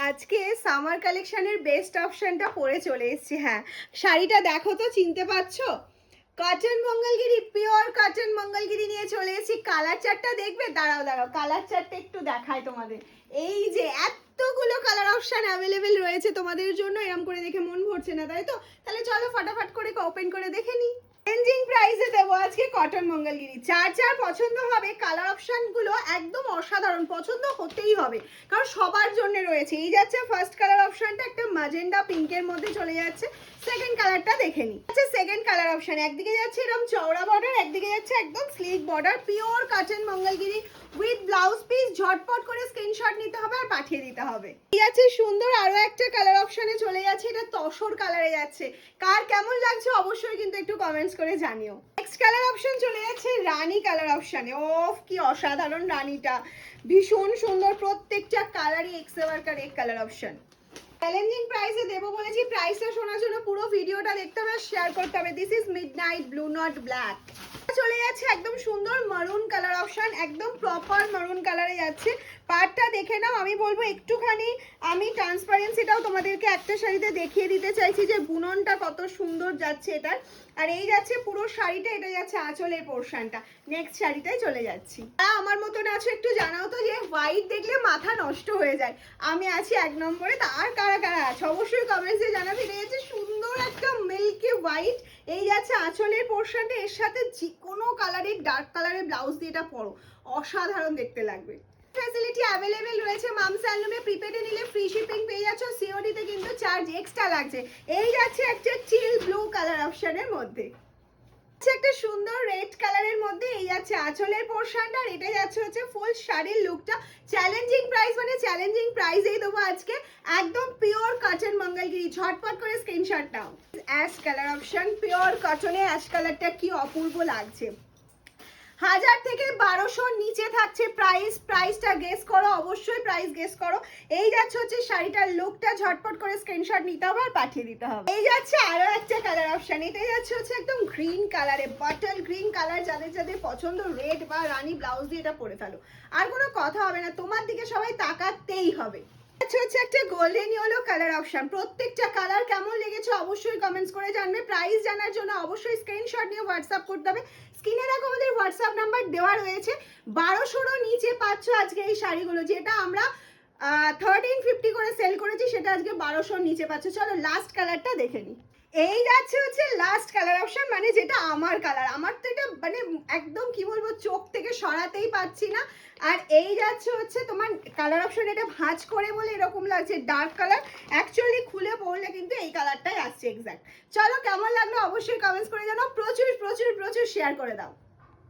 আজকে সামার কালেকশনের বেস্ট অপশনটা পরে চলে এসেছি। হ্যাঁ, শাড়িটা দেখো তো, চিনতে পারছো? Cotton Mangalagiri, pure cotton Mangalagiri নিয়ে চলে এসেছি। কালার চার্টটা দেখবে? দাঁড়াও দাঁড়াও, কালার চার্টটা একটু দেখায় তোমাদের। এই যে এতগুলো কালার অপশন অ্যাভেলেবেল রয়েছে তোমাদের জন্য, এরকম করে দেখে মন ভরছে না, তাই তো? তাহলে চলো ফটাফট করে ওপেন করে দেখে নিই। চ্যালেঞ্জিং প্রাইসে দেবো আজকে কটন মঙ্গলগিরি। যার যার পছন্দ হবে, কালার অপশনগুলো একদম অসাধারণ, পছন্দ হতেই হবে, কারণ সবার জন্য রয়েছে। এই যাচ্ছে ফার্স্ট কালার অপশনটা, একটা ম্যাজেন্ডা পিঙ্কের মধ্যে চলে যাচ্ছে। সেকেন্ড কালারটা দেখে নিই। আচ্ছা, সেকেন্ড কালার অপশন, একদিকে যাচ্ছে এরকম চওড়া বর্ডার, একদিকে যাচ্ছে একদম slick border, pure cotton Mangalagiri with blouse piece. ঝটপট করে স্ক্রিনশট নিতে হবে আর পাঠিয়ে দিতে হবে। এই আছে সুন্দর আরো একটা কালার অপশনে চলে যাচ্ছে, এটা তসর কালারে যাচ্ছে। কার কেমন লাগছে অবশ্যই কিন্তু একটু কমেন্টস করে জানিও। নেক্সট কালার অপশন চলে যাচ্ছে রানী কালার অপশনে। ওফ, কি অসাধারণ রানীটা, ভীষণ সুন্দর। প্রত্যেকটা কালারই এক্সেভারকার এক কালার অপশন। চ্যালেঞ্জিং প্রাইসে দেবো বলেছি, প্রাইসটা শোনার জন্য পুরো ভিডিওটা দেখতে হবে, শেয়ার করতে হবে। This is midnight blue, not black. চলে যাচ্ছে একদম সুন্দর মারুন কালার অপশন, একদম প্রপার মারুন কালারে যাচ্ছে। পার্টটা দেখে নাও। আমি বলবো একটুখানি আমি ট্রান্সপারেন্সিটাও তোমাদেরকে একটা শাড়িতে দেখিয়ে দিতে চাইছি যে বুননটা কত সুন্দর যাচ্ছে এটার। আর এই যাচ্ছে পুরো শাড়িটা, এটা যাচ্ছে আঁচলের পোর্শনটা। নেক্সট শাড়িটাই চলে যাচ্ছি। আমার মতন আছো একটু জানাও তো, যে হোয়াইট দেখলে মাথা নষ্ট হয়ে যায়। আমি আছি এক নম্বরে, তার কারা কারা আছে অবশ্যই কমেন্টসে জানাবে। এটা যাচ্ছে সুন্দর একটা মিল্কি হোয়াইট, এই যাচ্ছে আঁচলের পোর্শনটা। এর সাথে যে কোনো কালারের ডার্ক কালারের ব্লাউজ দিয়ে এটা পরো, অসাধারণ দেখতে লাগবে। ফ্যাসিলিটি অ্যাভেলেবেল রয়েছে মামস হ্যান্ডলুমে। প্রিপেডে নিলে ফ্রি শিপিং পেয়ে যাচ্ছ, সিওডিতে কিন্তু চার্জ এক্সট্রা লাগছে। এই যাচ্ছে একটা চিল ব্লু কালার অপশনের মধ্যে, একটা সুন্দর রেড কালারের মধ্যে। এই যাচ্ছে আঁচলের পোর্শনটা, আর এটা যাচ্ছে হচ্ছে ফুল শাড়ির লুকটা। চ্যালেঞ্জিং প্রাইস মানে চ্যালেঞ্জিং প্রাইসেই দেবো আজকে, একদম পিওর কটন মঙ্গলগিরি। ঝটপট করে স্ক্রিনশট নাও। অ্যাশ কালার অপশন, পিওর কটনে অ্যাশ কালারটা কি অপূর্ব লাগছে। 1000 থেকে 1200 নিচে থাকছে প্রাইস। প্রাইসটা গেস করো, অবশ্যই প্রাইস গেস করো। এই যাচ্ছে হচ্ছে শাড়িটার লুকটা, ঝটপট করে স্ক্রিনশট নিতে হবে আর পাঠিয়ে দিতে হবে। এই যাচ্ছে আরো একটা কালার অপশন, এটা যাচ্ছে হচ্ছে একদম গ্রিন কালারে, বাটল গ্রিন কালার। যাদের যাদের পছন্দ রেড বা রানী ব্লাউজ দিয়ে এটা পরে ফেলো, আর কোনো কথা হবে না, তোমার দিকে সবাই তাকাতেই হবে। হচ্ছে একটা গোল্ডেন ইয়েলো কালার অপশন। প্রত্যেকটা কালার কেমন লেগেছে অবশ্যই কমেন্টস করে জানবে। প্রাইস জানার জন্য অবশ্যই স্ক্রিনশট নিয়ে হোয়াটসঅ্যাপ করতে হবে। স্ক্রিনে দেখো আমাদের হোয়াটসঅ্যাপ নাম্বার দেওয়া রয়েছে। 1200 নিচে পাচ্ছ আজকে এই শাড়িগুলো, যেটা আমরা 1350 করে সেল করেছি, সেটা আজকে 1200 নিচে পাচ্ছ। চলো লাস্ট কালারটা দেখে নিই। এই যাচ্ছে হচ্ছে লাস্ট কালার অপশন, মানে যেটা আমার কালার। আমার তো এটা মানে একদম কি বলবো, চোখ থেকে সরাতেই পাচ্ছি না। আর এই যাচ্ছে হচ্ছে তোমার কালার অপশন, এটা ভাঁজ করে বলে এরকম লাগছে ডার্ক কালার। অ্যাকচুয়ালি খুলে পড়লে কিন্তু এই কালারটাই আসছে এক্স্যাক্ট। চলো কেমন লাগলো অবশ্যই কমেন্টস করে জানাও। প্রচুর প্রচুর প্রচুর শেয়ার করে দাও।